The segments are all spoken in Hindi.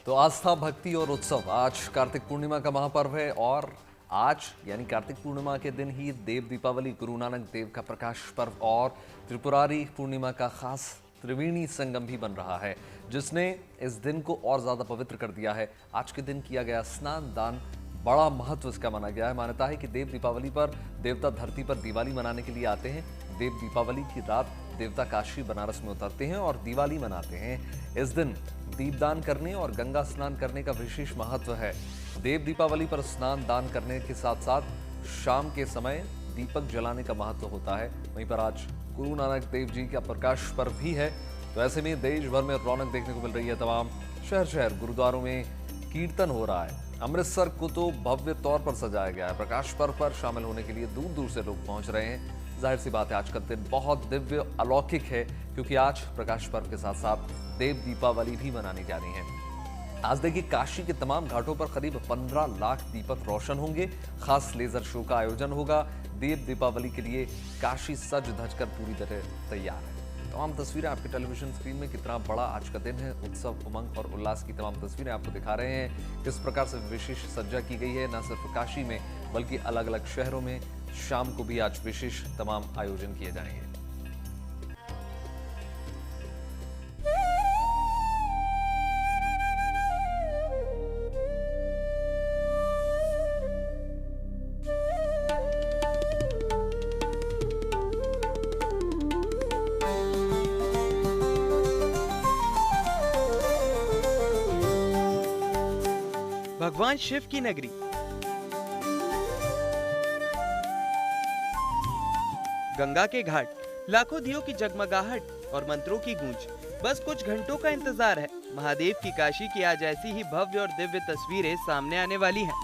तो आस्था, भक्ति और उत्सव। आज कार्तिक पूर्णिमा का महापर्व है और आज यानी कार्तिक पूर्णिमा के दिन ही देव दीपावली, गुरु नानक देव का प्रकाश पर्व और त्रिपुरारी पूर्णिमा का खास त्रिवेणी संगम भी बन रहा है, जिसने इस दिन को और ज्यादा पवित्र कर दिया है। आज के दिन किया गया स्नान दान बड़ा महत्व इसका माना गया है। मान्यता है कि देव दीपावली पर देवता धरती पर दिवाली मनाने के लिए आते हैं। देव दीपावली की रात देवता काशी बनारस में उतरते हैं और दिवाली मनाते हैं। इस दिन दीपदान करने और गंगा स्नान करने का विशेष महत्व है। देव दीपावली पर स्नान दान करने के साथ साथ शाम के समय दीपक जलाने का महत्व होता है। वहीं पर आज गुरु नानक देव जी का प्रकाश पर्व भी है, तो ऐसे में देश भर में रौनक देखने को मिल रही है। तमाम शहर गुरुद्वारों में कीर्तन हो रहा है। अमृतसर को तो भव्य तौर पर सजाया गया है। प्रकाश पर्व पर शामिल होने के लिए दूर दूर से लोग पहुंच रहे हैं। जाहिर सी बात है, आज का दिन बहुत दिव्य अलौकिक है, क्योंकि आज प्रकाश पर्व के साथ साथ देव दीपावली भी मनानी जा रही है। आज देखिए, काशी के तमाम घाटों पर करीब 15 लाख दीपक रोशन होंगे। खास लेजर शो का आयोजन होगा। देव दीपावली के लिए काशी सज धज कर पूरी तरह तैयार है। तमाम तस्वीरें आपके टेलीविजन स्क्रीन में, कितना बड़ा आज का दिन है। उत्सव, उमंग और उल्लास की तमाम तस्वीरें आपको दिखा रहे हैं। किस प्रकार से विशेष सज्जा की गई है, न सिर्फ काशी में बल्कि अलग अलग शहरों में शाम को भी आज विशेष तमाम आयोजन किए जाएंगे। भगवान शिव की नगरी, गंगा के घाट, लाखों दियों की जगमगाहट और मंत्रों की गूंज। बस कुछ घंटों का इंतजार है। महादेव की काशी की आज ऐसी ही भव्य और दिव्य तस्वीरें सामने आने वाली हैं।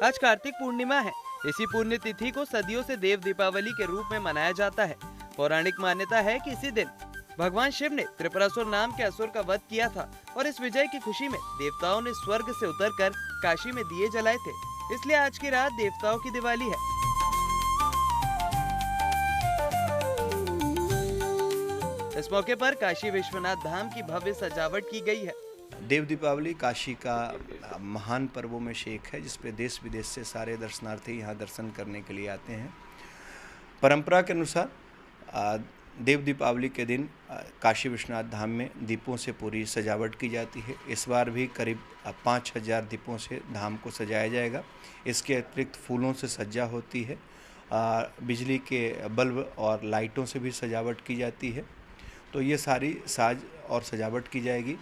आज कार्तिक पूर्णिमा है। इसी पुण्य तिथि को सदियों से देव दीपावली के रूप में मनाया जाता है। पौराणिक मान्यता है कि इसी दिन भगवान शिव ने त्रिपुरासुर नाम के असुर का वध किया था और इस विजय की खुशी में देवताओं ने स्वर्ग से उतरकर काशी में दिए जलाए थे। इसलिए आज की रात देवताओं की दिवाली है। इस मौके पर काशी विश्वनाथ धाम की भव्य सजावट की गई है। देव दीपावली काशी का महान पर्वों में से एक है, जिसपे देश विदेश से सारे दर्शनार्थी यहाँ दर्शन करने के लिए आते हैं। परंपरा के अनुसार देव दीपावली के दिन काशी विश्वनाथ धाम में दीपों से पूरी सजावट की जाती है। इस बार भी करीब 5000 दीपों से धाम को सजाया जाएगा। इसके अतिरिक्त फूलों से सज्जा होती है, बिजली के बल्ब और लाइटों से भी सजावट की जाती है। तो ये सारी साज और सजावट की जाएगी।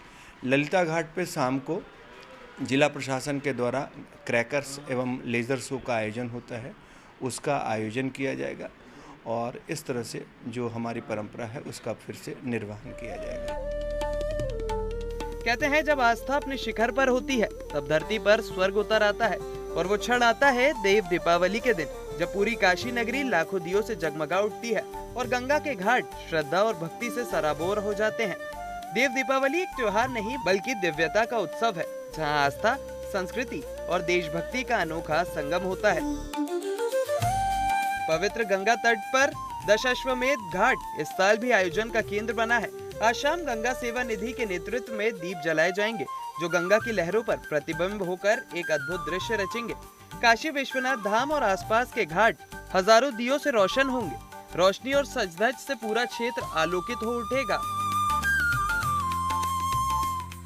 ललिता घाट पे शाम को जिला प्रशासन के द्वारा क्रैकर्स एवं लेज़र शो का आयोजन होता है, उसका आयोजन किया जाएगा और इस तरह से जो हमारी परंपरा है उसका फिर से निर्वहन किया जाएगा। कहते हैं, जब आस्था अपने शिखर पर होती है तब धरती पर स्वर्ग उतर आता है, और वो क्षण आता है देव दीपावली के दिन, जब पूरी काशी नगरी लाखों दियों से जगमगा उठती है और गंगा के घाट श्रद्धा और भक्ति से सराबोर हो जाते हैं। देव दीपावली एक त्योहार नहीं बल्कि दिव्यता का उत्सव है, जहाँ आस्था, संस्कृति और देशभक्ति का अनोखा संगम होता है। पवित्र गंगा तट पर दशाश्वमेध घाट इस साल भी आयोजन का केंद्र बना है। आज शाम गंगा सेवा निधि के नेतृत्व में दीप जलाए जाएंगे, जो गंगा की लहरों पर प्रतिबिंब होकर एक अद्भुत दृश्य रचेंगे। काशी विश्वनाथ धाम और आसपास के घाट हजारों दियों से रोशन होंगे। रोशनी और सजधज से पूरा क्षेत्र आलोकित हो उठेगा।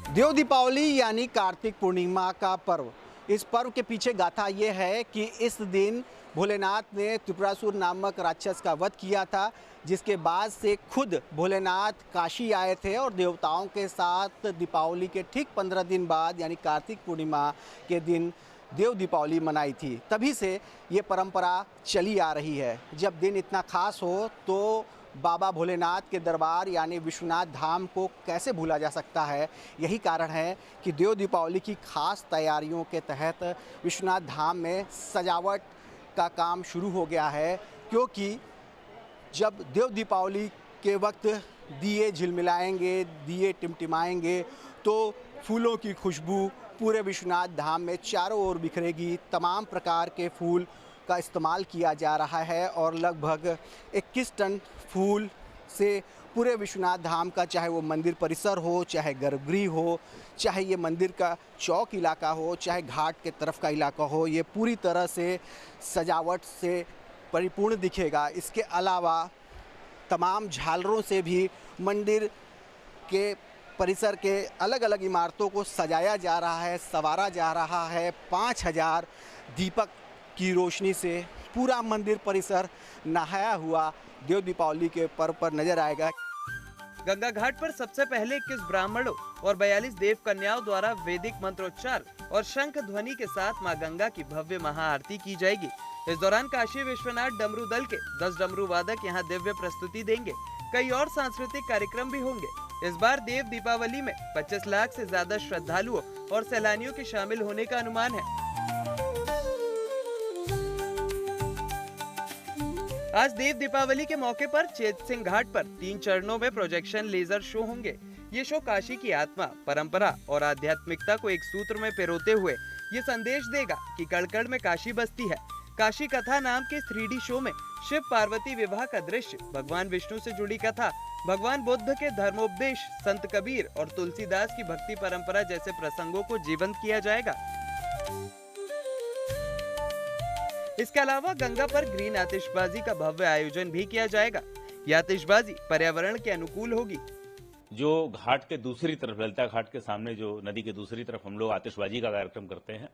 देव दीपावली यानी कार्तिक पूर्णिमा का पर्व। इस पर्व के पीछे गाथा ये है कि इस दिन भोलेनाथ ने त्रिपुरासुर नामक राक्षस का वध किया था, जिसके बाद से खुद भोलेनाथ काशी आए थे और देवताओं के साथ दीपावली के ठीक 15 दिन बाद यानी कार्तिक पूर्णिमा के दिन देव दीपावली मनाई थी। तभी से ये परंपरा चली आ रही है। जब दिन इतना खास हो तो बाबा भोलेनाथ के दरबार यानी विश्वनाथ धाम को कैसे भूला जा सकता है। यही कारण है कि देव दीपावली की खास तैयारियों के तहत विश्वनाथ धाम में सजावट का काम शुरू हो गया है, क्योंकि जब देव दीपावली के वक्त दिए झिलमिलाएंगे, दिए टिमटिमाएंगे, तो फूलों की खुशबू पूरे विश्वनाथ धाम में चारों ओर बिखरेगी। तमाम प्रकार के फूल का इस्तेमाल किया जा रहा है और लगभग 21 टन फूल से पूरे विश्वनाथ धाम का, चाहे वो मंदिर परिसर हो, चाहे गर्भगृह हो, चाहे ये मंदिर का चौक इलाका हो, चाहे घाट के तरफ का इलाका हो, ये पूरी तरह से सजावट से परिपूर्ण दिखेगा। इसके अलावा तमाम झालरों से भी मंदिर के परिसर के अलग अलग इमारतों को सजाया जा रहा है, संवारा जा रहा है। 5000 दीपक की रोशनी से पूरा मंदिर परिसर नहाया हुआ देव दीपावली के पर्व पर नजर आएगा। गंगा घाट पर सबसे पहले 21 ब्राह्मणों और 42 देव कन्याओं द्वारा वैदिक मंत्रोच्चार और शंख ध्वनि के साथ मां गंगा की भव्य महाआरती की जाएगी। इस दौरान काशी विश्वनाथ डमरू दल के 10 डमरू वादक यहां दिव्य प्रस्तुति देंगे। कई और सांस्कृतिक कार्यक्रम भी होंगे। इस बार देव दीपावली में 25 लाख से ज्यादा श्रद्धालुओं और सैलानियों के शामिल होने का अनुमान है। आज देव दीपावली के मौके पर चेत सिंह घाट पर 3 चरणों में प्रोजेक्शन लेजर शो होंगे। ये शो काशी की आत्मा, परंपरा और आध्यात्मिकता को एक सूत्र में पिरोते हुए ये संदेश देगा कि कड़-कड़ में काशी बसती है। काशी कथा नाम के 3D शो में शिव पार्वती विवाह का दृश्य, भगवान विष्णु से जुड़ी कथा, भगवान बुद्ध के धर्मोपदेश, संत कबीर और तुलसीदास की भक्ति परंपरा जैसे प्रसंगों को जीवंत किया जाएगा। इसके अलावा गंगा पर ग्रीन आतिशबाजी का भव्य आयोजन भी किया जाएगा। यह आतिशबाजी पर्यावरण के अनुकूल होगी। जो घाट के दूसरी तरफ, ललिता घाट के सामने जो नदी के दूसरी तरफ हम लोग आतिशबाजी का कार्यक्रम करते हैं,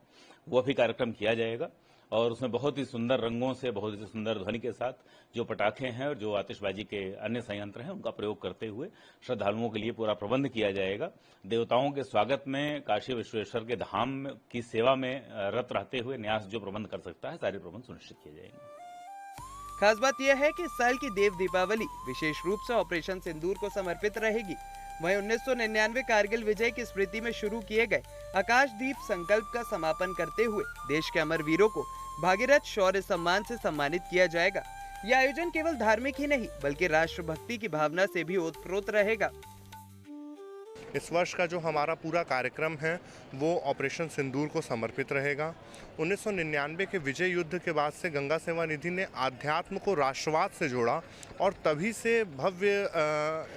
वो भी कार्यक्रम किया जाएगा और उसमें बहुत ही सुंदर रंगों से, बहुत ही सुंदर ध्वनि के साथ जो पटाखे हैं और जो आतिशबाजी के अन्य संयंत्र हैं, उनका प्रयोग करते हुए श्रद्धालुओं के लिए पूरा प्रबंध किया जाएगा। देवताओं के स्वागत में काशी विश्वेश्वर के धाम की सेवा में रत रहते हुए न्यास जो प्रबंध कर सकता है, सारे प्रबंध सुनिश्चित किए जाएंगे। खास बात यह है कि इस साल की देव दीपावली विशेष रूप से ऑपरेशन सिंदूर को समर्पित रहेगी। वहीं 1999 कारगिल विजय की स्मृति में शुरू किए गए आकाशदीप संकल्प का समापन करते हुए देश के अमर वीरों को भागीरथ शौर्य सम्मान से सम्मानित किया जाएगा। यह आयोजन केवल धार्मिक ही नहीं बल्कि राष्ट्रभक्ति की भावना से भी ओतप्रोत रहेगा। इस वर्ष का जो हमारा पूरा कार्यक्रम है वो ऑपरेशन सिंदूर को समर्पित रहेगा। 1999 के विजय युद्ध के बाद से गंगा सेवा निधि ने आध्यात्म को राष्ट्रवाद से जोड़ा और तभी से भव्य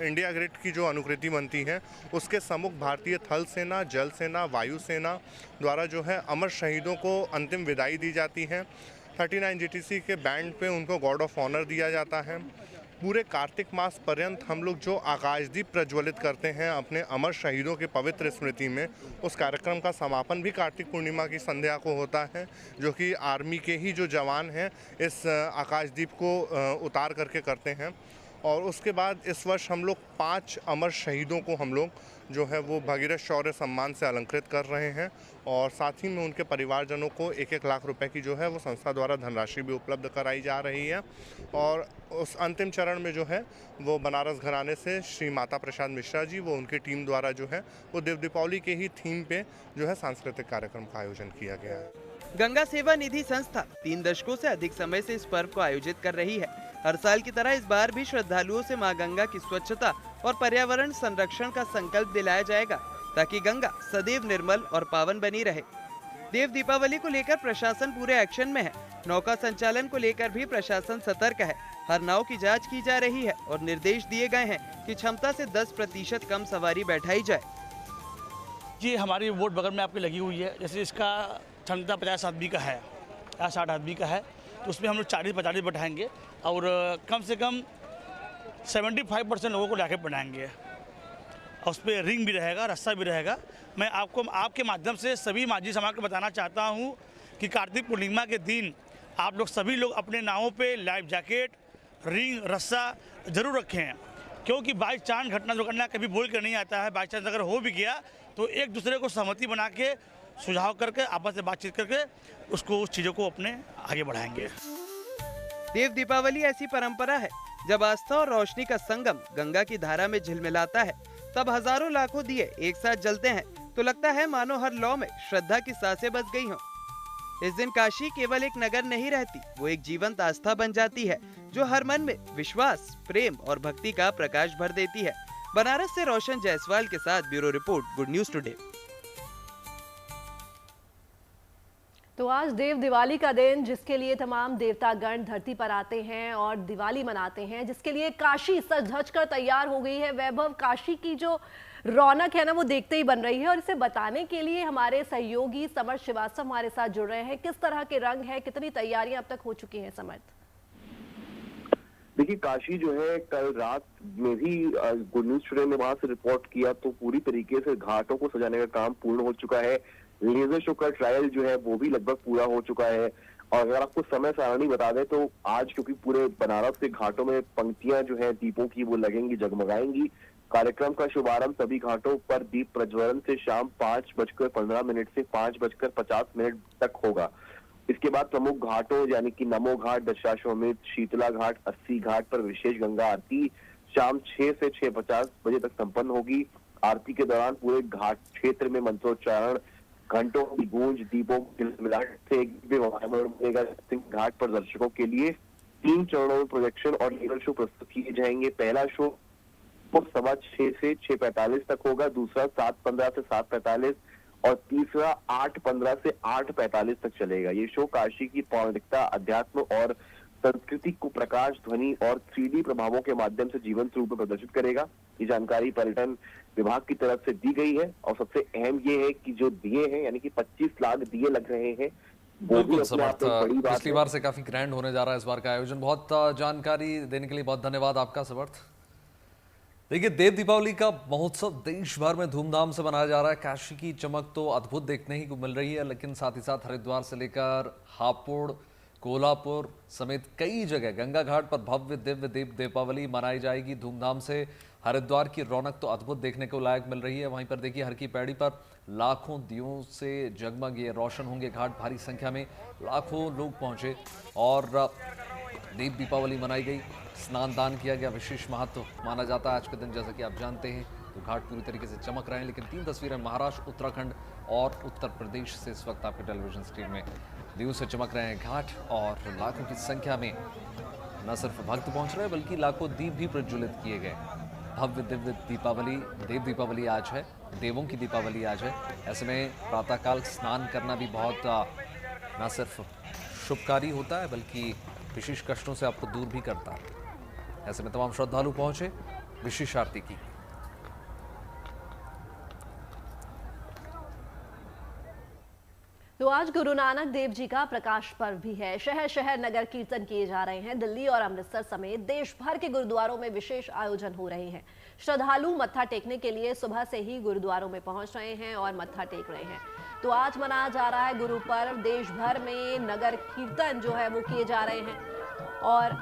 इंडिया ग्रिड की जो अनुकृति बनती है उसके सम्मुख भारतीय थल सेना, जल सेना, वायु सेना द्वारा जो है अमर शहीदों को अंतिम विदाई दी जाती है। 39 GTC के बैंड पे उनको गॉर्ड ऑफ ऑनर दिया जाता है। पूरे कार्तिक मास पर्यंत हम लोग जो आकाशदीप प्रज्वलित करते हैं अपने अमर शहीदों के पवित्र स्मृति में, उस कार्यक्रम का समापन भी कार्तिक पूर्णिमा की संध्या को होता है, जो कि आर्मी के ही जो जवान हैं इस आकाशदीप को उतार करके करते हैं। और उसके बाद इस वर्ष हम लोग 5 अमर शहीदों को हम लोग जो है वो भागीरथ शौर्य सम्मान से अलंकृत कर रहे हैं और साथ ही में उनके परिवारजनों को 1-1 लाख रुपए की जो है वो संस्था द्वारा धनराशि भी उपलब्ध कराई जा रही है। और उस अंतिम चरण में जो है वो बनारस घराने से श्री माता प्रसाद मिश्रा जी, वो उनकी टीम द्वारा जो है वो देव दीपावली के ही थीम पे जो है सांस्कृतिक कार्यक्रम का आयोजन किया गया है। गंगा सेवा निधि संस्था 3 दशकों से अधिक समय से इस पर्व को आयोजित कर रही है। हर साल की तरह इस बार भी श्रद्धालुओं से मां गंगा की स्वच्छता और पर्यावरण संरक्षण का संकल्प दिलाया जाएगा ताकि गंगा सदैव निर्मल और पावन बनी रहे। देव दीपावली को लेकर प्रशासन पूरे एक्शन में है। नौका संचालन को लेकर भी प्रशासन सतर्क है। हर नाव की जांच की जा रही है और निर्देश दिए गए हैं कि क्षमता से 10% कम सवारी बैठाई जाए। ये हमारी बोट बगल में आपकी लगी हुई है। जैसे इसका क्षमता 50 आदमी का है या 60 आदमी का है, तो उसमें हम लोग 40-50 बैठाएंगे और कम से कम 75% लोगों को लाके बनाएंगे। और उस पर रिंग भी रहेगा, रस्सा भी रहेगा। मैं आपको आपके माध्यम से सभी माझी समाज को बताना चाहता हूं कि कार्तिक पूर्णिमा के दिन आप लोग सभी लोग अपने नावों पे लाइफ जैकेट, रिंग, रस्सा जरूर रखें, क्योंकि बाई चांस घटना दुर्घटना कभी बोल कर नहीं आता है। बाई चांस अगर हो भी गया तो एक दूसरे को सहमति बना के, सुझाव करके, आपस में बातचीत करके उसको उस चीज़ों को अपने आगे बढ़ाएंगे। देव दीपावली ऐसी परंपरा है जब आस्था और रोशनी का संगम गंगा की धारा में झिलमिलाता है, तब हजारों लाखों दिए एक साथ जलते हैं तो लगता है मानो हर लौ में श्रद्धा की सांसें बज गई हों। इस दिन काशी केवल एक नगर नहीं रहती, वो एक जीवंत आस्था बन जाती है जो हर मन में विश्वास, प्रेम और भक्ति का प्रकाश भर देती है। बनारस से रोशन जायसवाल के साथ bureau report, good news today. तो आज देव दिवाली का दिन, जिसके लिए तमाम देवतागण धरती पर आते हैं और दिवाली मनाते हैं, जिसके लिए काशी सज धज कर तैयार हो गई है। वैभव, काशी की जो रौनक है ना, वो देखते ही बन रही है। और इसे बताने के लिए हमारे सहयोगी समर्थ श्रीवास्तव हमारे साथ जुड़ रहे हैं। किस तरह के रंग है, कितनी तैयारियां अब तक हो चुकी हैं समर्थ? देखिए, काशी जो है, कल रात में भी गुड न्यूज टुडे ने वहां से रिपोर्ट किया तो पूरी तरीके से घाटों को सजाने का काम पूर्ण हो चुका है। लेजर शो का ट्रायल जो है वो भी लगभग पूरा हो चुका है। और अगर आपको समय सारणी बता दें तो आज, क्योंकि पूरे बनारस के घाटों में पंक्तियां जो है दीपों की वो लगेंगी, जगमगाएंगी। कार्यक्रम का शुभारंभ सभी घाटों पर दीप प्रज्वलन से शाम 5:15 से 5:50 तक होगा। इसके बाद प्रमुख घाटों यानी कि नमो घाट, दशाश्वमेध, शीतला घाट, 80 घाट पर विशेष गंगा आरती शाम 6 से 6:50 बजे तक संपन्न होगी। आरती के दौरान पूरे घाट क्षेत्र में मंत्रोच्चारण, घंटों की गूंज, दीपों की मिलाट से एक मिलेगा। घाट पर दर्शकों के लिए 3 चरणों में प्रोजेक्शन और लेजर शो प्रस्तुत किए जाएंगे। पहला शो 6:15 से 6:45 तक होगा, दूसरा 7:15 से 7:45 और तीसरा 8:15 से 8:45 तक चलेगा। ये शो काशी की पौराणिकता, अध्यात्म और संस्कृति को प्रकाश, ध्वनि और 3D प्रभावों के माध्यम से जीवंत रूप में प्रदर्शित करेगा। ये जानकारी पर्यटन विभाग की तरफ से दी गई है। और सबसे अहम ये है कि जो दिए हैं, यानी कि 25 लाख दिए लग रहे हैं, बिल्कुल समर्थ, पिछली बार से काफी ग्रैंड होने जा रहा है इस बार का आयोजन। बहुत जानकारी देने के लिए बहुत धन्यवाद आपका समर्थ। देखिए, देव दीपावली का महोत्सव देश भर में धूमधाम से मनाया जा रहा है। काशी की चमक तो अद्भुत देखने ही को मिल रही है, लेकिन साथ ही साथ हरिद्वार से लेकर हापुड़, कोल्हापुर समेत कई जगह गंगा घाट पर भव्य दिव्य देव दीपावली मनाई जाएगी धूमधाम से। हरिद्वार की रौनक तो अद्भुत देखने को लायक मिल रही है। वहीं पर देखिए, हर की पैड़ी पर लाखों दियों से जगमग ये रोशन होंगे घाट। भारी संख्या में लाखों लोग पहुंचे और देव दीपावली मनाई गई। स्नान दान किया गया। विशेष महत्व माना जाता है आज के दिन, जैसा कि आप जानते हैं। तो घाट पूरी तरीके से चमक रहे हैं। लेकिन 3 तस्वीरें महाराष्ट्र, उत्तराखंड और उत्तर प्रदेश से इस वक्त आपके टेलीविजन स्क्रीन में दियों से चमक रहे हैं घाट। और लाखों की संख्या में न सिर्फ भक्त पहुंच रहे हैं, बल्कि लाखों दीप भी प्रज्वलित किए गए। भव्य दिव्य दीपावली, देव दीपावली आज है, देवों की दीपावली आज है। ऐसे में प्रातःकाल स्नान करना भी बहुत न सिर्फ शुभकारी होता है, बल्कि विशेष कष्टों से आपको दूर भी करता है। ऐसे में तमाम श्रद्धालु पहुंचे, विशेष आरती की। तो आज गुरु नानक देव जी का प्रकाश पर्व भी है। शहर शहर नगर कीर्तन किए जा रहे हैं। दिल्ली और अमृतसर समेत देश भर के गुरुद्वारों में विशेष आयोजन हो रहे हैं। श्रद्धालु मत्था टेकने के लिए सुबह से ही गुरुद्वारों में पहुंच रहे हैं और मत्था टेक रहे हैं। तो आज मनाया जा रहा है गुरु पर्व। देश भर में नगर कीर्तन जो है वो किए जा रहे हैं और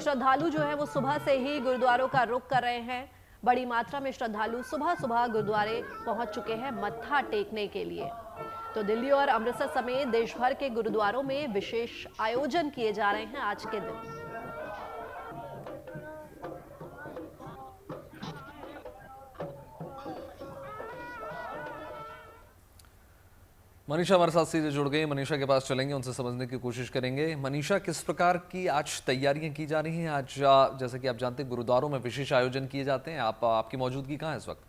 श्रद्धालु जो है वो सुबह से ही गुरुद्वारों का रुख कर रहे हैं। बड़ी मात्रा में श्रद्धालु सुबह सुबह गुरुद्वारे पहुंच चुके हैं मत्था टेकने के लिए। तो दिल्ली और अमृतसर समेत देश भर के गुरुद्वारों में विशेष आयोजन किए जा रहे हैं आज के दिन। मनीषा हमारे साथ सीधे जुड़ गई। मनीषा के पास चलेंगे, उनसे समझने की कोशिश करेंगे। मनीषा, किस प्रकार की आज तैयारियां की जा रही हैं? आज जैसे कि आप जानते हैं, गुरुद्वारों में विशेष आयोजन किए जाते हैं। आपकी मौजूदगी कहाँ है इस वक्त?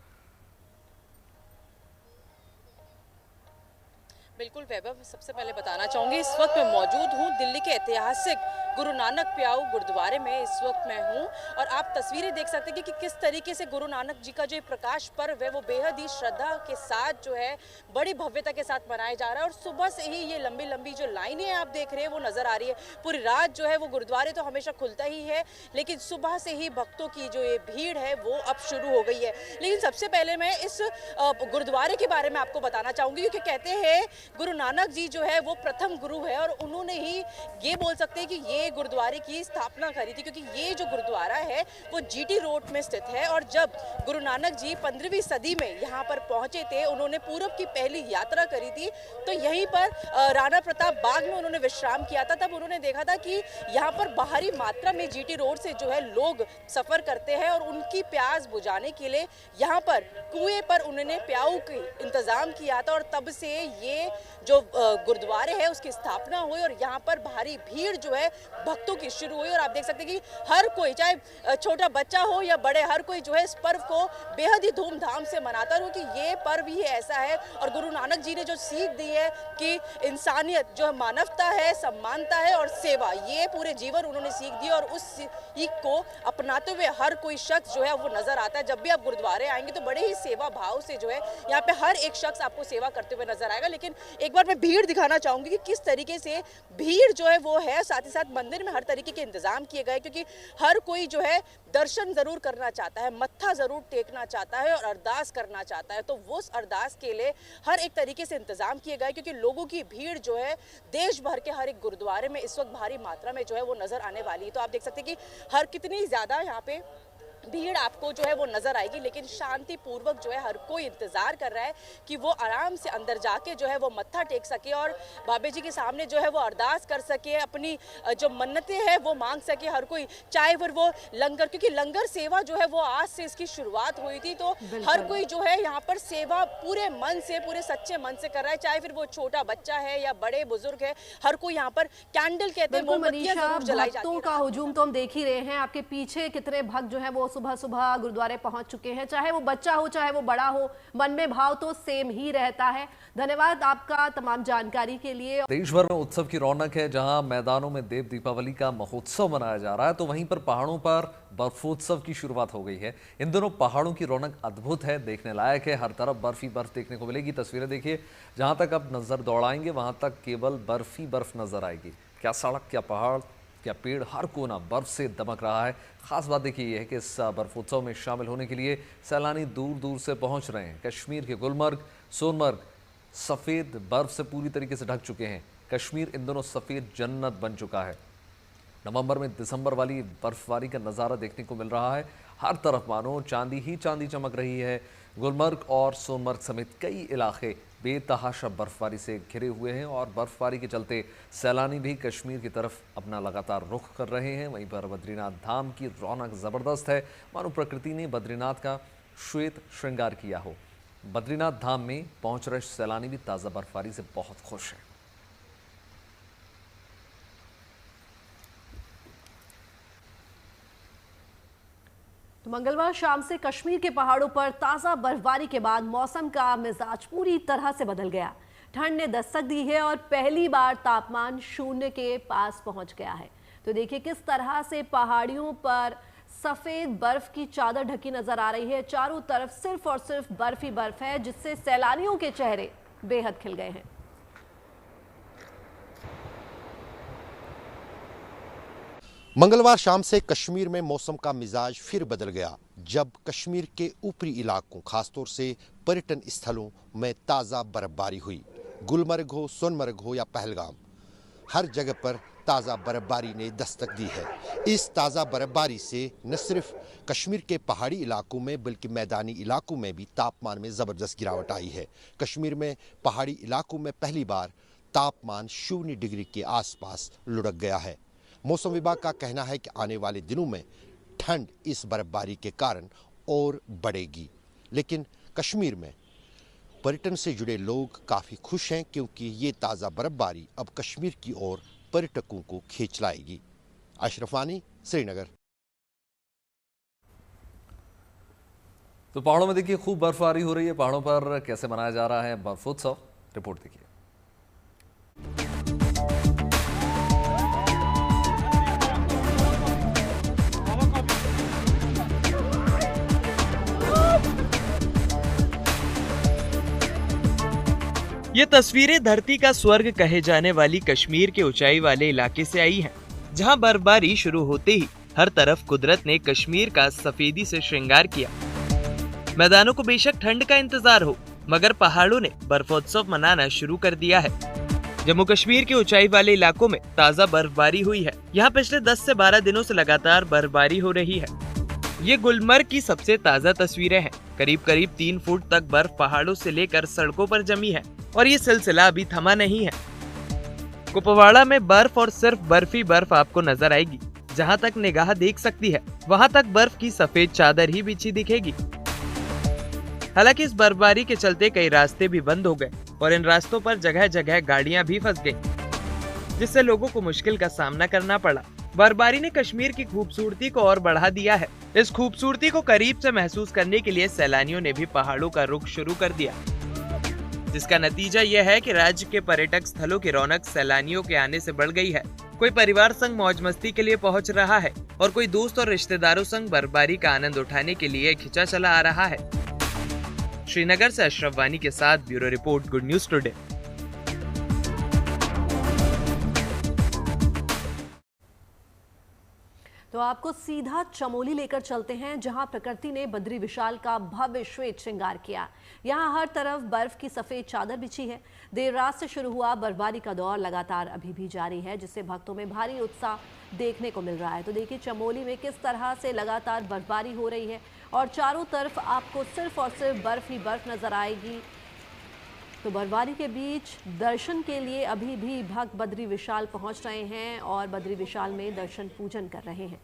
बिल्कुल वैभव, सबसे पहले बताना चाहूँगी इस वक्त मैं मौजूद हूँ दिल्ली के ऐतिहासिक गुरु नानक प्याऊ गुरुद्वारे में। इस वक्त मैं हूँ और आप तस्वीरें देख सकते हैं कि किस तरीके से गुरु नानक जी का जो प्रकाश पर्व है वो बेहद ही श्रद्धा के साथ जो है बड़ी भव्यता के साथ मनाया जा रहा है। और सुबह से ही ये लंबी लंबी जो लाइनें आप देख रहे हैं वो नज़र आ रही है। पूरी रात जो है वो गुरुद्वारे तो हमेशा खुलता ही है, लेकिन सुबह से ही भक्तों की जो ये भीड़ है वो अब शुरू हो गई है। लेकिन सबसे पहले मैं इस गुरुद्वारे के बारे में आपको बताना चाहूँगी, क्योंकि कहते हैं गुरु नानक जी जो है वो प्रथम गुरु है और उन्होंने ही ये बोल सकते हैं कि ये गुरुद्वारे की स्थापना करी थी, क्योंकि ये जो गुरुद्वारा है वो जीटी रोड में स्थित है। और जब गुरु नानक जी 15वीं सदी में यहाँ पर पहुंचे थे, उन्होंने पूरब की पहली यात्रा करी थी, तो यहीं पर राणा प्रताप बाग में उन्होंने विश्राम किया था। तब उन्होंने देखा था कि यहाँ पर बाहरी मात्रा में जीटी रोड से जो है लोग सफर करते हैं और उनकी प्यास बुझाने के लिए यहाँ पर कुएं पर उन्होंने प्याऊ का इंतजाम किया था। और तब से ये जो गुरुद्वारे है उसकी स्थापना हुई और यहाँ पर भारी भीड़ जो है भक्तों की शुरू हुई और आप देख सकते हैं कि हर कोई, चाहे छोटा बच्चा हो या बड़े, हर कोई जो है इस पर्व को बेहद ही धूमधाम से मनाता है, क्योंकि ये पर्व ही ऐसा है। और गुरु नानक जी ने जो सीख दी है कि इंसानियत जो है, मानवता है, समानता है और सेवा, ये पूरे जीवन उन्होंने सीख दी और उस सीख को अपनाते हुए हर कोई शख्स जो है वो नजर आता है। जब भी आप गुरुद्वारे आएंगे तो बड़े ही सेवा भाव से जो है यहाँ पे हर एक शख्स आपको सेवा करते हुए नजर आएगा। लेकिन एक बार मैं भीड़ दिखाना चाहूंगी कि किस तरीके से भीड़ जो है वो है, साथ ही साथ मंदिर में हर तरीके के इंतजाम किए गए, क्योंकि हर कोई जो है दर्शन जरूर करना चाहता है, मत्था जरूर टेकना चाहता है और अरदास करना चाहता है। तो वो उस अरदास के लिए हर एक तरीके से इंतजाम किए गए, क्योंकि लोगों की भीड़ जो है देश भर के हर एक गुरुद्वारे में इस वक्त भारी मात्रा में जो है वो नजर आने वाली है। तो आप देख सकते हैं कि हर कितनी ज्यादा यहाँ पे भीड़ आपको जो है वो नजर आएगी, लेकिन शांति पूर्वक जो है हर कोई इंतजार कर रहा है कि वो आराम से अंदर जाके जो है वो मत्था टेक सके और बाबा जी के सामने जो है वो अरदास कर सके, अपनी जो मन्नतें हैं वो मांग सके हर कोई। चाहे फिर वो लंगर, क्योंकि लंगर सेवा जो है वो आज से इसकी शुरुआत हुई थी, तो हर कोई जो है यहाँ पर सेवा पूरे मन से, पूरे सच्चे मन से कर रहा है। चाहे फिर वो छोटा बच्चा है या बड़े बुजुर्ग है, हर कोई यहाँ पर कैंडल कहते हैं, मोमबत्तियां जरूर जलाई जाती हैं। भक्तों का हुजूम तो हम देख ही रहे हैं, आपके पीछे कितने भक्त जो है वो सुबह सुबह गुरुद्वारे पहुंच चुके हैं। चाहे वो बच्चा हो चाहे वो बड़ा हो, मन में भाव तो सेम ही रहता है। धन्यवाद आपका तमाम जानकारी के लिए। देश भर में उत्सव की रौनक है। जहां मैदानों में देव दीपावली का महोत्सव मनाया जा रहा है, तो वहीं पर पहाड़ों पर बर्फोत्सव की शुरुआत हो गई है। इन दोनों पहाड़ों की रौनक अद्भुत है, देखने लायक है। हर तरफ बर्फ ही बर्फ देखने को मिलेगी। तस्वीरें देखिए, जहां तक अब नजर दौड़ाएंगे वहां तक केवल बर्फ ही बर्फ नजर आएगी। क्या सड़क, क्या पहाड़, क्या पेड़, हर कोना बर्फ से दमक रहा है। खास बात देखिए ये है कि इस बर्फोत्सव में शामिल होने के लिए सैलानी दूर दूर से पहुंच रहे हैं। कश्मीर के गुलमर्ग, सोनमर्ग सफ़ेद बर्फ से पूरी तरीके से ढक चुके हैं। कश्मीर इन दोनों सफ़ेद जन्नत बन चुका है। नवंबर में दिसंबर वाली बर्फबारी का नज़ारा देखने को मिल रहा है। हर तरफ मानो चांदी ही चांदी चमक रही है। गुलमर्ग और सोनमर्ग समेत कई इलाके बेतहाशा बर्फबारी से घिरे हुए हैं और बर्फबारी के चलते सैलानी भी कश्मीर की तरफ अपना लगातार रुख कर रहे हैं। वहीं पर बद्रीनाथ धाम की रौनक ज़बरदस्त है, मानो प्रकृति ने बद्रीनाथ का श्वेत श्रृंगार किया हो। बद्रीनाथ धाम में पहुंच रहे सैलानी भी ताज़ा बर्फबारी से बहुत खुश हैं। तो मंगलवार शाम से कश्मीर के पहाड़ों पर ताज़ा बर्फबारी के बाद मौसम का मिजाज पूरी तरह से बदल गया। ठंड ने दस्तक दी है और पहली बार तापमान शून्य के पास पहुंच गया है। तो देखिए किस तरह से पहाड़ियों पर सफ़ेद बर्फ की चादर ढकी नजर आ रही है। चारों तरफ सिर्फ और सिर्फ बर्फ ही बर्फ है, जिससे सैलानियों के चेहरे बेहद खिल गए हैं। मंगलवार शाम से कश्मीर में मौसम का मिजाज फिर बदल गया, जब कश्मीर के ऊपरी इलाकों, खासतौर से पर्यटन स्थलों में ताज़ा बर्फबारी हुई। गुलमर्ग हो, सोनमर्ग हो या पहलगाम, हर जगह पर ताज़ा बर्फबारी ने दस्तक दी है। इस ताज़ा बर्फबारी से न सिर्फ कश्मीर के पहाड़ी इलाकों में बल्कि मैदानी इलाकों में भी तापमान में ज़बरदस्त गिरावट आई है। कश्मीर में पहाड़ी इलाकों में पहली बार तापमान 0 डिग्री के आसपास लुढ़क गया है। मौसम विभाग का कहना है कि आने वाले दिनों में ठंड इस बर्फबारी के कारण और बढ़ेगी। लेकिन कश्मीर में पर्यटन से जुड़े लोग काफ़ी खुश हैं, क्योंकि ये ताज़ा बर्फबारी अब कश्मीर की ओर पर्यटकों को खींच लाएगी। अशरफ वानी, श्रीनगर। तो पहाड़ों में देखिए खूब बर्फबारी हो रही है। पहाड़ों पर कैसे मनाया जा रहा है बर्फोत्सव, रिपोर्ट देखिए। ये तस्वीरें धरती का स्वर्ग कहे जाने वाली कश्मीर के ऊंचाई वाले इलाके से आई हैं, जहां बर्फबारी शुरू होते ही हर तरफ कुदरत ने कश्मीर का सफेदी से श्रृंगार किया। मैदानों को बेशक ठंड का इंतजार हो, मगर पहाड़ों ने बर्फोत्सव मनाना शुरू कर दिया है। जम्मू कश्मीर के ऊंचाई वाले इलाकों में ताज़ा बर्फबारी हुई है। यहाँ पिछले 10 से 12 दिनों से लगातार बर्फबारी हो रही है। ये गुलमर्ग की सबसे ताज़ा तस्वीरें हैं। करीब 3 फुट तक बर्फ पहाड़ों से लेकर सड़कों पर जमी है और ये सिलसिला अभी थमा नहीं है। कुपवाड़ा में बर्फ और सिर्फ बर्फ ही बर्फ आपको नजर आएगी। जहाँ तक निगाह देख सकती है वहाँ तक बर्फ की सफेद चादर ही बिछी दिखेगी। हालांकि इस बर्फबारी के चलते कई रास्ते भी बंद हो गए और इन रास्तों पर जगह जगह गाड़ियां भी फंस गईं। जिससे लोगों को मुश्किल का सामना करना पड़ा। बर्फबारी ने कश्मीर की खूबसूरती को और बढ़ा दिया है। इस खूबसूरती को करीब से महसूस करने के लिए सैलानियों ने भी पहाड़ों का रुख शुरू कर दिया, जिसका नतीजा यह है कि राज्य के पर्यटक स्थलों की रौनक सैलानियों के आने से बढ़ गई है। कोई परिवार संग मौज मस्ती के लिए पहुंच रहा है और कोई दोस्त और रिश्तेदारों संग बर्फबारी का आनंद उठाने के लिए खिंचा चला आ रहा है। श्रीनगर से अशरफ वानी के साथ bureau report, good news today. तो आपको सीधा चमोली लेकर चलते हैं, जहां प्रकृति ने बद्री विशाल का भव्य श्वेत श्रृंगार किया। यहां हर तरफ बर्फ की सफेद चादर बिछी है। देर रात से शुरू हुआ बर्फबारी का दौर लगातार अभी भी जारी है, जिससे भक्तों में भारी उत्साह देखने को मिल रहा है। तो देखिए चमोली में किस तरह से लगातार बर्फबारी हो रही है और चारों तरफ आपको सिर्फ और सिर्फ बर्फ ही बर्फ नजर आएगी। तो बर्फबारी के बीच दर्शन के लिए अभी भी भक्त बद्री विशाल पहुंच रहे हैं और बद्री विशाल में दर्शन पूजन कर रहे हैं।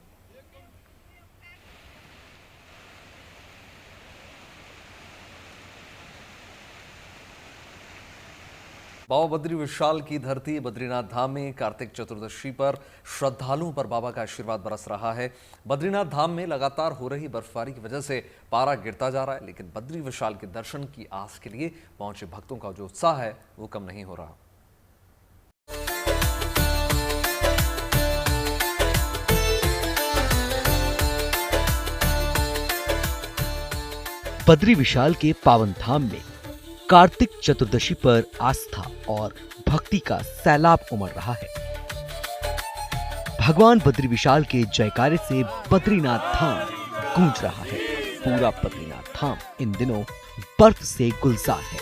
बाबा बद्री विशाल की धरती बद्रीनाथ धाम में कार्तिक चतुर्दशी पर श्रद्धालुओं पर बाबा का आशीर्वाद बरस रहा है। बद्रीनाथ धाम में लगातार हो रही बर्फबारी की वजह से पारा गिरता जा रहा है, लेकिन बद्री विशाल के दर्शन की आस के लिए पहुंचे भक्तों का जो उत्साह है वो कम नहीं हो रहा। बद्री विशाल के पावन धाम में कार्तिक चतुर्दशी पर आस्था और भक्ति का सैलाब उमड़ रहा है। भगवान बद्री विशाल के जयकारे से बद्रीनाथ धाम गूंज रहा है। पूरा बद्रीनाथ धाम इन दिनों बर्फ से गुलजार है।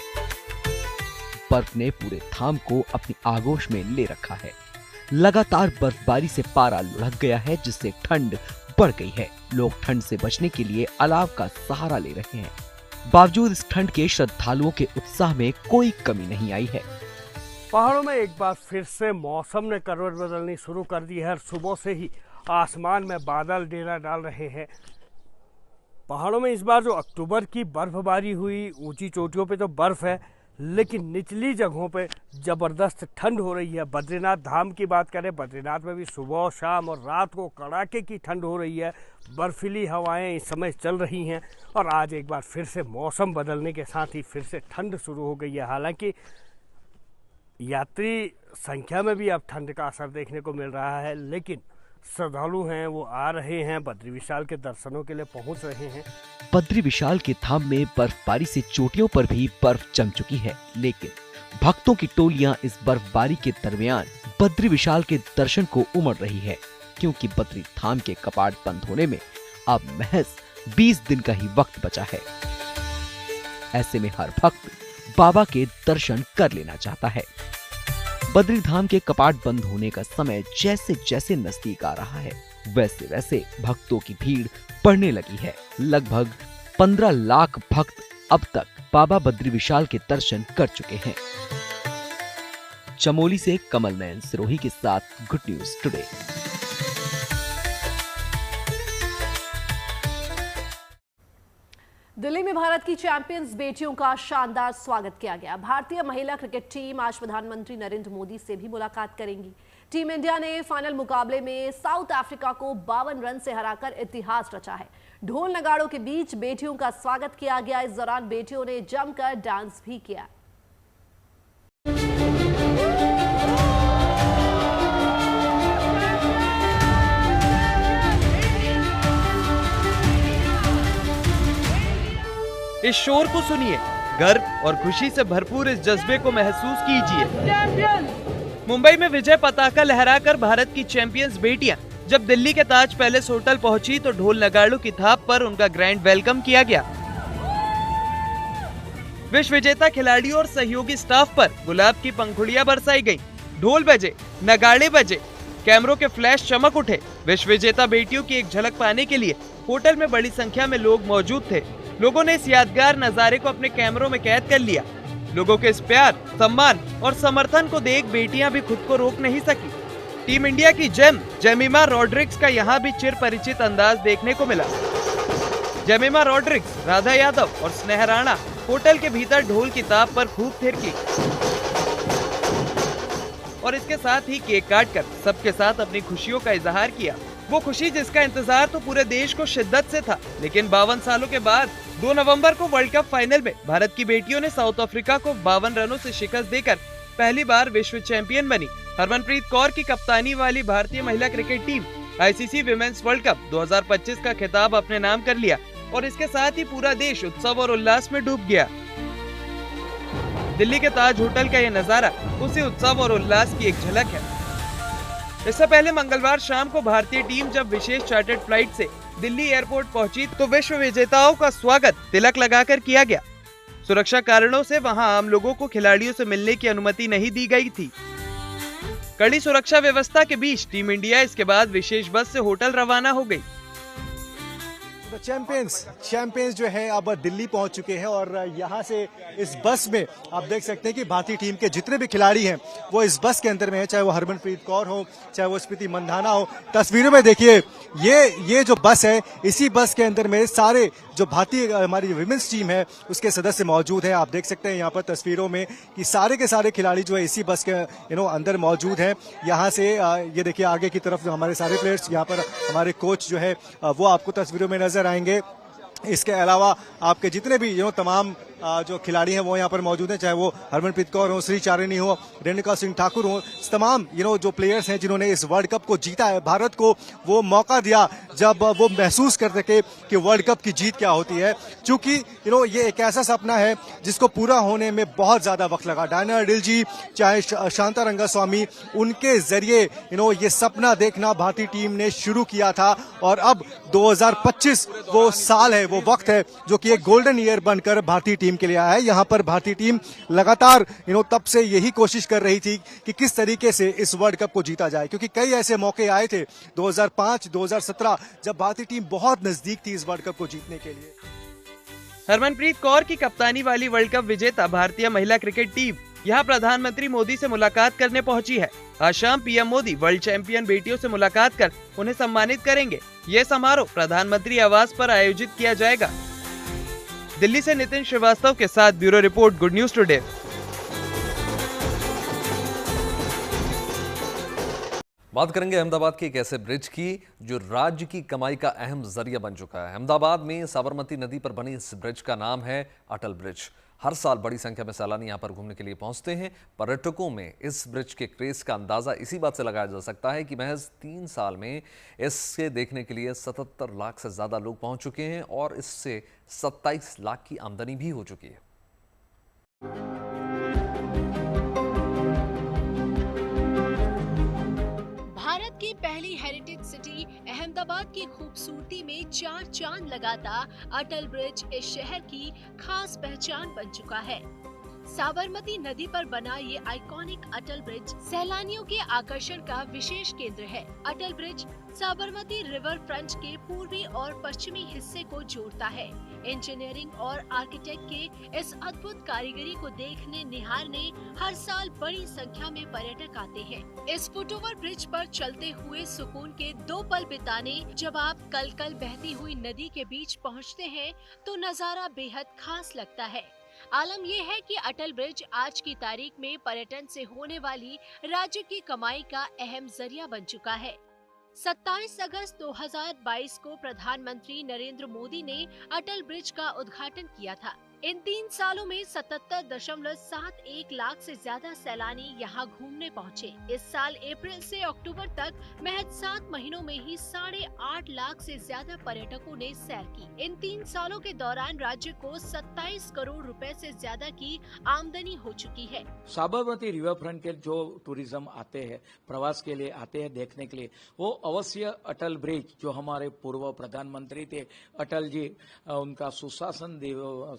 बर्फ ने पूरे धाम को अपनी आगोश में ले रखा है। लगातार बर्फबारी से पारा लुढ़क गया है, जिससे ठंड बढ़ गई है। लोग ठंड से बचने के लिए अलाव का सहारा ले रहे हैं। बावजूद इस ठंड के श्रद्धालुओं के उत्साह में कोई कमी नहीं आई है। पहाड़ों में एक बार फिर से मौसम ने करवट बदलनी शुरू कर दी है। सुबह से ही आसमान में बादल डेरा डाल रहे हैं। पहाड़ों में इस बार जो अक्टूबर की बर्फबारी हुई, ऊंची चोटियों पे तो बर्फ है, लेकिन निचली जगहों पे जबरदस्त ठंड हो रही है। बद्रीनाथ धाम की बात करें, बद्रीनाथ में भी सुबह, शाम और रात को कड़ाके की ठंड हो रही है। बर्फीली हवाएं इस समय चल रही हैं और आज एक बार फिर से मौसम बदलने के साथ ही फिर से ठंड शुरू हो गई है। हालांकि यात्री संख्या में भी अब ठंड का असर देखने को मिल रहा है, लेकिन श्रद्धालु हैं वो आ रहे हैं, बद्री विशाल के दर्शनों के लिए पहुंच रहे हैं। बद्री विशाल के धाम में बर्फबारी से चोटियों पर भी बर्फ जम चुकी है, लेकिन भक्तों की टोलियां इस बर्फबारी के दरमियान बद्री विशाल के दर्शन को उमड़ रही है, क्योंकि बद्री धाम के कपाट बंद होने में अब महज 20 दिन का ही वक्त बचा है। ऐसे में हर भक्त बाबा के दर्शन कर लेना चाहता है। बद्री धाम के कपाट बंद होने का समय जैसे जैसे नजदीक आ रहा है, वैसे वैसे भक्तों की भीड़ बढ़ने लगी है। लगभग 15 लाख भक्त अब तक बाबा बद्री विशाल के दर्शन कर चुके हैं। चमोली से कमल नयन सिरोही के साथ गुड न्यूज टुडे। दिल्ली में भारत की चैंपियंस बेटियों का शानदार स्वागत किया गया। भारतीय महिला क्रिकेट टीम आज प्रधानमंत्री नरेंद्र मोदी से भी मुलाकात करेंगी। टीम इंडिया ने फाइनल मुकाबले में साउथ अफ्रीका को 52 रन से हराकर इतिहास रचा है। ढोल नगाड़ों के बीच बेटियों का स्वागत किया गया। इस दौरान बेटियों ने जमकर डांस भी किया। इस शोर को सुनिए, गर्व और खुशी से भरपूर इस जज्बे को महसूस कीजिए। मुंबई में विजय पताका लहराकर भारत की चैंपियंस बेटियां जब दिल्ली के ताज पैलेस होटल पहुंची तो ढोल नगाड़ों की थाप पर उनका ग्रैंड वेलकम किया गया। विश्व विजेता खिलाड़ियों और सहयोगी स्टाफ पर गुलाब की पंखुड़ियां बरसाई गईं। ढोल बजे, नगाड़े बजे, कैमरों के फ्लैश चमक उठे। विश्व विजेता बेटियों की एक झलक पाने के लिए होटल में बड़ी संख्या में लोग मौजूद थे। लोगों ने इस यादगार नजारे को अपने कैमरों में कैद कर लिया। लोगों के इस प्यार, सम्मान और समर्थन को देख बेटियां भी खुद को रोक नहीं सकी। टीम इंडिया की जेम जेमिमा रॉड्रिक्स का यहाँ भी चिर परिचित अंदाज देखने को मिला। जेमिमा रॉड्रिक्स, राधा यादव और स्नेह राणा होटल के भीतर ढोल की ताप पर खूब थिरकी और इसके साथ ही केक काटकर सबके साथ अपनी खुशियों का इजहार किया। वो खुशी जिसका इंतजार तो पूरे देश को शिद्दत से था, लेकिन 52 सालों के बाद 2 नवंबर को वर्ल्ड कप फाइनल में भारत की बेटियों ने साउथ अफ्रीका को 52 रनों से शिकस्त देकर पहली बार विश्व चैंपियन बनी। हरमनप्रीत कौर की कप्तानी वाली भारतीय महिला cricket team ICC women's world cup 2025 का खिताब अपने नाम कर लिया और इसके साथ ही पूरा देश उत्सव और उल्लास में डूब गया। दिल्ली के ताज होटल का यह नजारा उसी उत्सव और उल्लास की एक झलक है। इससे पहले मंगलवार शाम को भारतीय टीम जब विशेष चार्टर्ड फ्लाइट से दिल्ली एयरपोर्ट पहुंची तो विश्व विजेताओं का स्वागत तिलक लगाकर किया गया। सुरक्षा कारणों से वहां आम लोगों को खिलाड़ियों से मिलने की अनुमति नहीं दी गई थी। कड़ी सुरक्षा व्यवस्था के बीच टीम इंडिया इसके बाद विशेष बस से होटल रवाना हो गई। चैंपियंस जो है अब दिल्ली पहुंच चुके हैं और यहां से इस बस में आप देख सकते हैं कि भारतीय टीम के जितने भी खिलाड़ी हैं वो इस बस के अंदर में है, चाहे वो हरमनप्रीत कौर हो, चाहे वो स्मृति मंधाना हो। तस्वीरों में देखिए ये जो बस है, इसी बस के अंदर में सारे जो भारतीय हमारी विमेंस टीम है उसके सदस्य मौजूद हैं। आप देख सकते हैं यहाँ पर तस्वीरों में कि सारे के सारे खिलाड़ी जो है इसी बस के अंदर मौजूद हैं। यहाँ से ये देखिए आगे की तरफ हमारे सारे प्लेयर्स, यहाँ पर हमारे कोच जो है वो आपको तस्वीरों में नजर आएंगे। इसके अलावा आपके जितने भी तमाम जो खिलाड़ी हैं वो यहाँ पर मौजूद हैं, चाहे वो हरमनप्रीत कौर हो, श्री चारिणी हो, रेणुका सिंह ठाकुर हो, तमाम जो प्लेयर्स हैं जिन्होंने इस वर्ल्ड कप को जीता है। भारत को वो मौका दिया जब वो महसूस कर सके कि वर्ल्ड कप की जीत क्या होती है, क्योंकि ये एक ऐसा सपना है जिसको पूरा होने में बहुत ज्यादा वक्त लगा। डायना अडिल जी, चाहे शांता रंगास्वामी, उनके जरिए ये सपना देखना भारतीय टीम ने शुरू किया था और अब 2025 वो साल है, वो वक्त है जो कि एक गोल्डन ईयर बनकर भारतीय टीम के लिए आया है। यहाँ पर भारतीय टीम लगातार तब से यही कोशिश कर रही थी कि किस तरीके से इस वर्ल्ड कप को जीता जाए, क्योंकि कई ऐसे मौके आए थे 2005, 2017 जब भारतीय टीम बहुत नजदीक थी इस वर्ल्ड कप को जीतने के लिए। हरमनप्रीत कौर की कप्तानी वाली वर्ल्ड कप विजेता भारतीय महिला क्रिकेट टीम यहाँ प्रधानमंत्री मोदी से मुलाकात करने पहुंची है। आज शाम पीएम मोदी वर्ल्ड चैंपियन बेटियों से मुलाकात कर उन्हें सम्मानित करेंगे। ये समारोह प्रधानमंत्री आवास पर आयोजित किया जाएगा। दिल्ली से नितिन श्रीवास्तव के साथ bureau report, good news today. बात करेंगे अहमदाबाद के एक ऐसे ब्रिज की जो राज्य की कमाई का अहम जरिया बन चुका है। अहमदाबाद में साबरमती नदी पर बनी इस ब्रिज का नाम है अटल ब्रिज। हर साल बड़ी संख्या में सैलानी यहाँ पर घूमने के लिए पहुंचते हैं। पर्यटकों में इस ब्रिज के क्रेज का अंदाजा इसी बात से लगाया जा सकता है कि महज 3 साल में इससे देखने के लिए 77 लाख से ज्यादा लोग पहुंच चुके हैं और इससे 27 लाख की आमदनी भी हो चुकी है। भारत की पहली हेरिटेज सिटी अहमदाबाद की खूबसूरती में 4 चांद लगाता अटल ब्रिज इस शहर की खास पहचान बन चुका है। साबरमती नदी पर बना ये आइकॉनिक अटल ब्रिज सैलानियों के आकर्षण का विशेष केंद्र है। अटल ब्रिज साबरमती रिवर फ्रंट के पूर्वी और पश्चिमी हिस्से को जोड़ता है। इंजीनियरिंग और आर्किटेक्ट के इस अद्भुत कारीगरी को देखने निहारने हर साल बड़ी संख्या में पर्यटक आते हैं। इस फुटओवर ब्रिज पर चलते हुए सुकून के 2 पल बिताने जब आप कल कल बहती हुई नदी के बीच पहुंचते हैं तो नजारा बेहद खास लगता है। आलम यह है कि अटल ब्रिज आज की तारीख में पर्यटन से होने वाली राज्य की कमाई का अहम जरिया बन चुका है। 27 अगस्त 2022 को प्रधानमंत्री नरेंद्र मोदी ने अटल ब्रिज का उद्घाटन किया था। इन 3 सालों में 77.71 लाख से ज्यादा सैलानी यहाँ घूमने पहुँचे। इस साल अप्रैल से अक्टूबर तक महज 7 महीनों में ही 8.5 लाख से ज्यादा पर्यटकों ने सैर की। इन 3 सालों के दौरान राज्य को 27 करोड़ रुपए से ज्यादा की आमदनी हो चुकी है। साबरमती रिवर फ्रंट के जो टूरिज्म आते हैं, प्रवास के लिए आते हैं देखने के लिए, वो अवश्य अटल ब्रिज जो हमारे पूर्व प्रधानमंत्री थे अटल जी, उनका सुशासन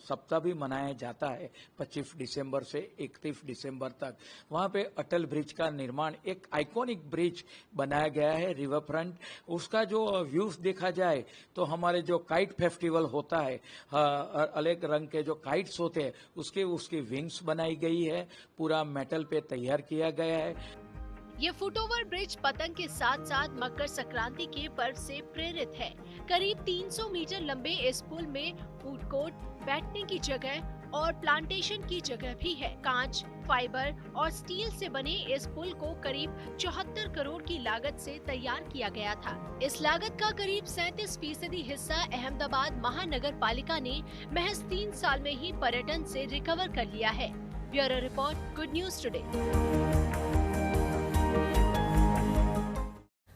सप्ताह भी मनाया जाता है 25 दिसंबर से 31 दिसंबर तक। वहां पे अटल ब्रिज का निर्माण एक आइकॉनिक ब्रिज बनाया गया है रिवर फ्रंट। उसका जो व्यूज देखा जाए तो हमारे जो काइट फेस्टिवल होता है, अलग रंग के जो काइट्स होते हैं उसकी विंग्स बनाई गई है, पूरा मेटल पे तैयार किया गया है। ये फुटओवर ब्रिज पतंग के साथ साथ मकर संक्रांति के पर्व से प्रेरित है। करीब 300 मीटर लंबे इस पुल में फूड कोर्ट, बैठने की जगह, और प्लांटेशन की जगह भी है। कांच, फाइबर और स्टील से बने इस पुल को करीब 74 करोड़ की लागत से तैयार किया गया था। इस लागत का करीब 37% हिस्सा अहमदाबाद महानगर पालिका ने महज 3 साल में ही पर्यटन से रिकवर कर लिया है। Bureau report, good news today.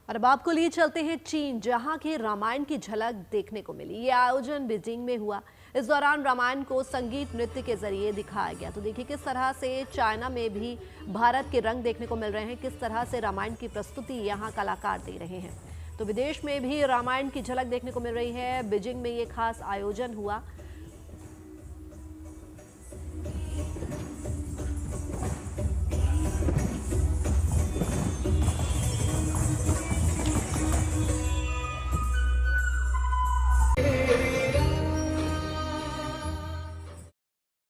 और अब आपको लिए चलते हैं चीन, जहां के रामायण की झलक देखने को मिली। ये आयोजन बीजिंग में हुआ। इस दौरान रामायण को संगीत नृत्य के जरिए दिखाया गया। तो देखिए किस तरह से चाइना में भी भारत के रंग देखने को मिल रहे हैं, किस तरह से रामायण की प्रस्तुति यहाँ कलाकार दे रहे हैं। तो विदेश में भी रामायण की झलक देखने को मिल रही है। बीजिंग में ये खास आयोजन हुआ।